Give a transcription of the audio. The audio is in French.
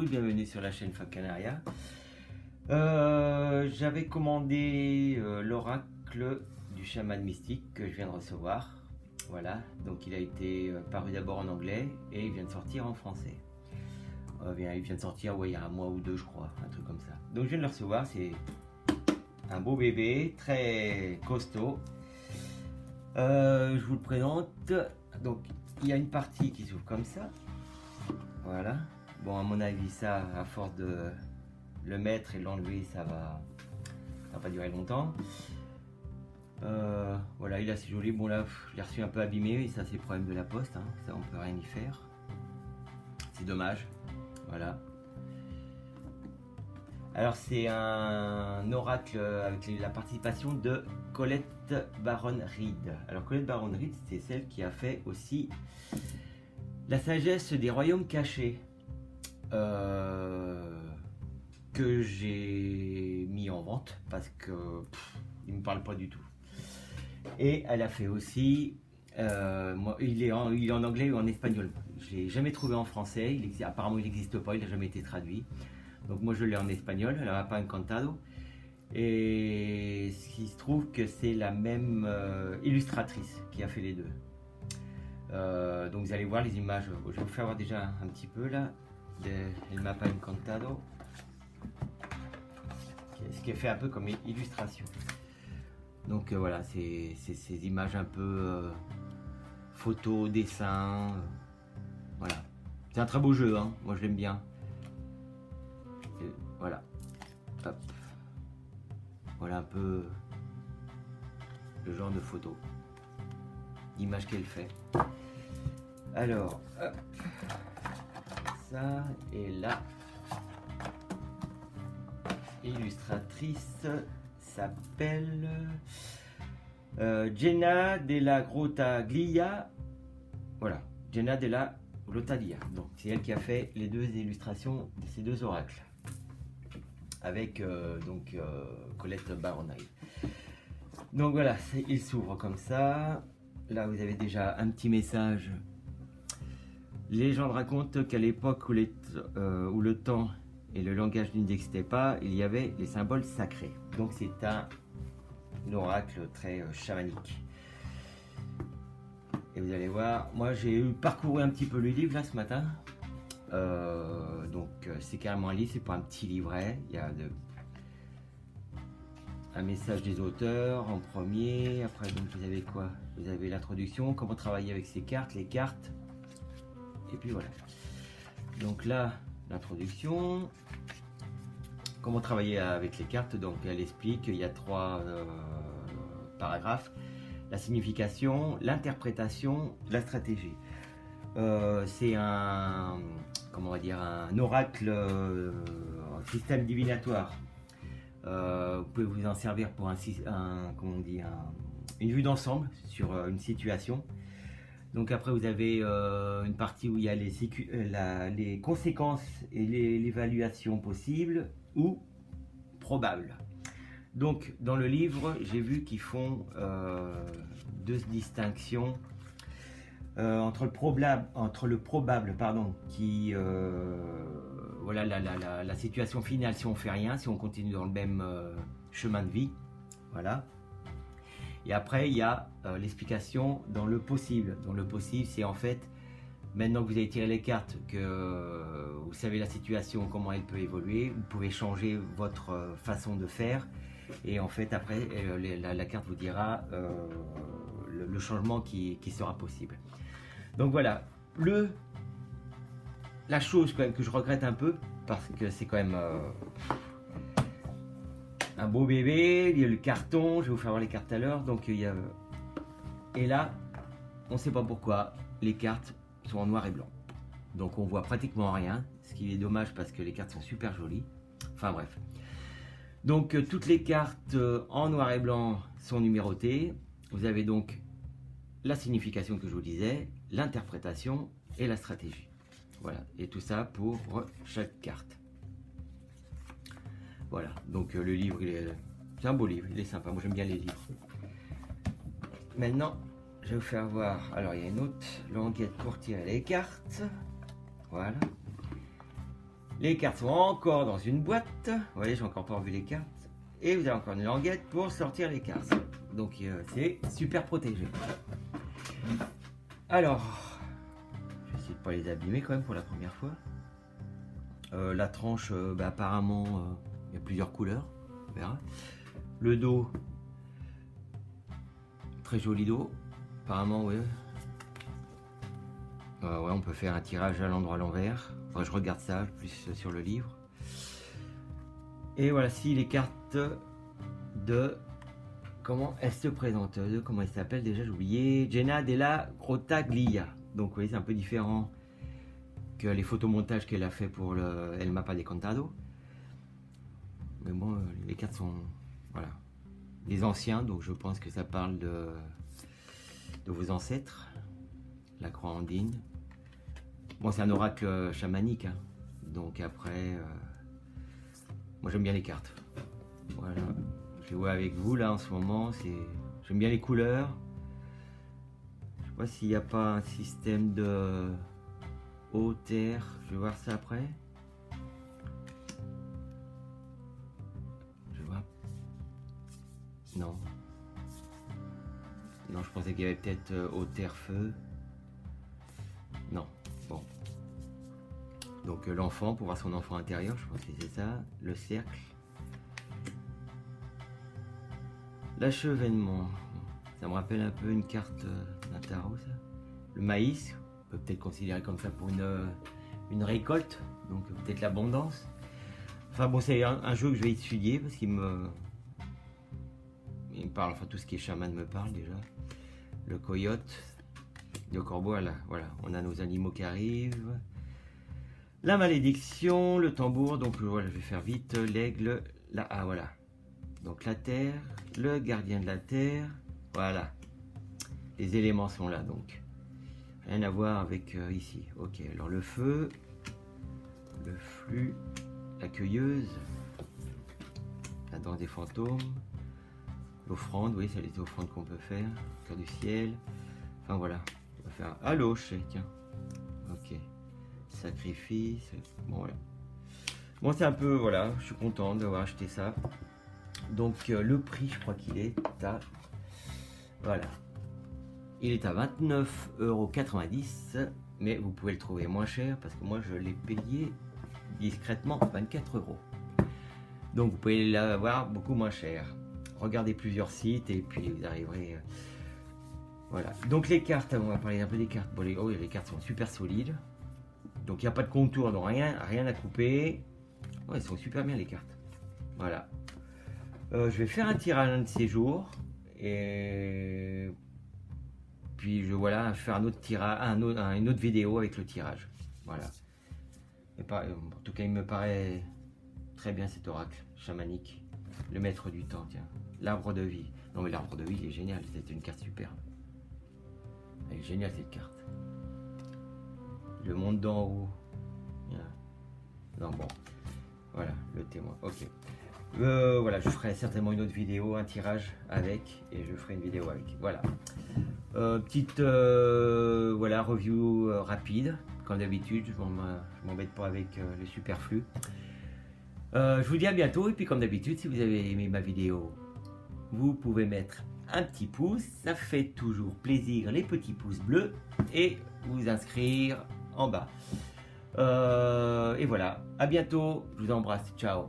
bienvenue sur la chaîne Fab Canaria. J'avais commandé l'oracle du chaman mystique que je viens de recevoir. Voilà, donc il a été paru d'abord en anglais et il vient de sortir en français. Il vient de sortir il y a un mois ou deux, je crois, un truc comme ça. Donc je viens de le recevoir, c'est un beau bébé, très costaud. Je vous le présente. Donc il y a une partie qui s'ouvre comme ça. Voilà. Bon, à mon avis, ça, à force de le mettre et de l'enlever, ça va pas durer longtemps. Voilà, il est assez joli. Bon, là, je l'ai reçu un peu abîmé, et ça, c'est le problème de la poste. Hein. Ça, on peut rien y faire. C'est dommage. Voilà. Alors, c'est un oracle avec la participation de Colette Baron-Reid. Alors, Colette Baron-Reid, c'est celle qui a fait aussi La sagesse des royaumes cachés, que j'ai mis en vente parce que il me parle pas du tout. Et elle a fait aussi, il est en anglais ou en espagnol. Je l'ai jamais trouvé en français. Apparemment, il n'existe pas. Il n'a jamais été traduit. Donc moi, je l'ai en espagnol. Elle n'a pas Encantado. Et ce qui se trouve que c'est la même illustratrice qui a fait les deux. Donc vous allez voir les images. Je vais vous faire voir déjà un petit peu là El Mapa Encantado, ce qui est fait un peu comme illustration. Donc voilà, c'est ces images un peu photos, dessins, voilà. C'est un très beau jeu, hein. Moi je l'aime bien. Et voilà. Hop. Voilà un peu le genre de photo, l'image qu'elle fait. Alors, hop. Ça, et là, illustratrice s'appelle Jenna della Grottaglia. Voilà, Jenna della Grottaglia. Donc, c'est elle qui a fait les deux illustrations de ces deux oracles, avec Colette Baron-Reid. Donc voilà, il s'ouvre comme ça. Là, vous avez déjà un petit message. Les gens racontent qu'à l'époque où le temps et le langage n'existaient pas, il y avait les symboles sacrés. Donc c'est un oracle très chamanique. Et vous allez voir, moi j'ai parcouru un petit peu le livre là ce matin. C'est carrément un livre, c'est pas un petit livret. Il y a un message des auteurs en premier. Après, donc vous avez quoi? Vous avez l'introduction, comment travailler avec ces cartes, les cartes. Et puis voilà. Donc là, l'introduction. Comment travailler avec les cartes. Donc elle explique qu'il y a trois paragraphes. La signification, l'interprétation, la stratégie. C'est un oracle, un système divinatoire. Vous pouvez vous en servir pour une vue d'ensemble sur une situation. Donc après vous avez une partie où il y a les conséquences et l'évaluation possible ou probable. Donc dans le livre, j'ai vu qu'ils font deux distinctions entre le probable, qui voilà la situation finale si on fait rien, si on continue dans le même chemin de vie, voilà. Et après il y a l'explication dans le possible. Dans le possible, c'est en fait maintenant que vous avez tiré les cartes, que vous savez la situation, comment elle peut évoluer, vous pouvez changer votre façon de faire. Et en fait après la carte vous dira le changement qui sera possible. Donc voilà, la chose quand même que je regrette un peu, parce que c'est quand même un beau bébé, il y a le carton, je vais vous faire voir les cartes à l'heure. Donc et là, on ne sait pas pourquoi, les cartes sont en noir et blanc. Donc on voit pratiquement rien, ce qui est dommage parce que les cartes sont super jolies. Enfin bref. Donc toutes les cartes en noir et blanc sont numérotées. Vous avez donc la signification que je vous disais, l'interprétation et la stratégie. Voilà, et tout ça pour chaque carte. Voilà, donc le livre, c'est un beau livre, il est sympa, moi j'aime bien les livres. Maintenant, je vais vous faire voir, alors il y a une autre languette pour tirer les cartes. Voilà. Les cartes sont encore dans une boîte. Vous voyez, j'ai encore pas revu les cartes. Et vous avez encore une languette pour sortir les cartes. Donc c'est super protégé. Alors, je vais essayer de pas les abîmer quand même pour la première fois. La tranche, apparemment, il y a plusieurs couleurs. On verra. Le dos, très joli dos. Apparemment, oui. Ouais, on peut faire un tirage à l'endroit à l'envers. Enfin, je regarde ça plus sur le livre. Et voilà, si les cartes de... Comment elle se présente, comment elle s'appelle déjà, j'ai oublié. Jenna della Grottaglia. Donc, vous voyez, c'est un peu différent que les photomontages qu'elle a fait pour le El Mapa de Contado. Mais bon, les cartes sont... Voilà. Les anciens, donc je pense que ça parle de vos ancêtres. La croix andine. Bon, c'est un oracle chamanique, hein. Donc après, moi j'aime bien les cartes. Voilà, je les vois avec vous là en ce moment. J'aime bien les couleurs. Je sais pas s'il n'y a pas un système de eau, terre. Je vais voir ça après. Je vois. Non. Non, je pensais qu'il y avait peut-être eau, terre, feu. Non, bon. Donc l'enfant, pour voir son enfant intérieur, je pense que c'est ça. Le cercle. L'achevènement. Ça me rappelle un peu une carte d'un tarot, ça. Le maïs, on peut peut-être considérer comme ça pour une récolte. Donc peut-être l'abondance. Enfin bon, c'est un jeu que je vais étudier parce qu'il me parle, enfin tout ce qui est chaman me parle déjà. Le coyote. Le corbeau, voilà, on a nos animaux qui arrivent. La malédiction, le tambour, donc voilà, je vais faire vite. L'aigle, voilà. Donc la terre, le gardien de la terre, voilà. Les éléments sont là, donc. Rien à voir avec ici. Ok, alors le feu, le flux, la cueilleuse, la danse des fantômes, l'offrande, oui, c'est les offrandes qu'on peut faire, cœur du ciel. Enfin voilà. Faire allô, tiens, ok, sacrifice, bon voilà, bon c'est un peu, voilà, je suis content d'avoir acheté ça. Donc le prix, je crois qu'il est à, voilà, il est à 29,90 €, mais vous pouvez le trouver moins cher parce que moi je l'ai payé discrètement 24 €. Donc vous pouvez l'avoir beaucoup moins cher. Regardez plusieurs sites et puis vous arriverez. Voilà, donc les cartes, on va parler un peu des cartes. Bon, les cartes sont super solides. Donc il n'y a pas de contour, donc rien à couper. Ouais, elles sont super bien les cartes. Voilà. Je vais faire un tirage un de ces jours. Et puis je voilà, faire un autre tirage, une autre vidéo avec le tirage. Voilà. Et en tout cas, il me paraît très bien cet oracle chamanique. Le maître du temps, tiens. L'arbre de vie. Non mais l'arbre de vie, il est génial, c'est une carte superbe. Elle est géniale cette carte. Le monde d'en haut. Non bon. Voilà, le témoin. Ok. Voilà, je ferai certainement une autre vidéo, un tirage avec, et je ferai une vidéo avec. Voilà. Petite voilà, review rapide, comme d'habitude. Je m'embête pas avec le superflu. Je vous dis à bientôt, et puis comme d'habitude, si vous avez aimé ma vidéo, vous pouvez mettre un petit pouce, ça fait toujours plaisir, les petits pouces bleus, et vous inscrire en bas. Et voilà, à bientôt, je vous embrasse, ciao.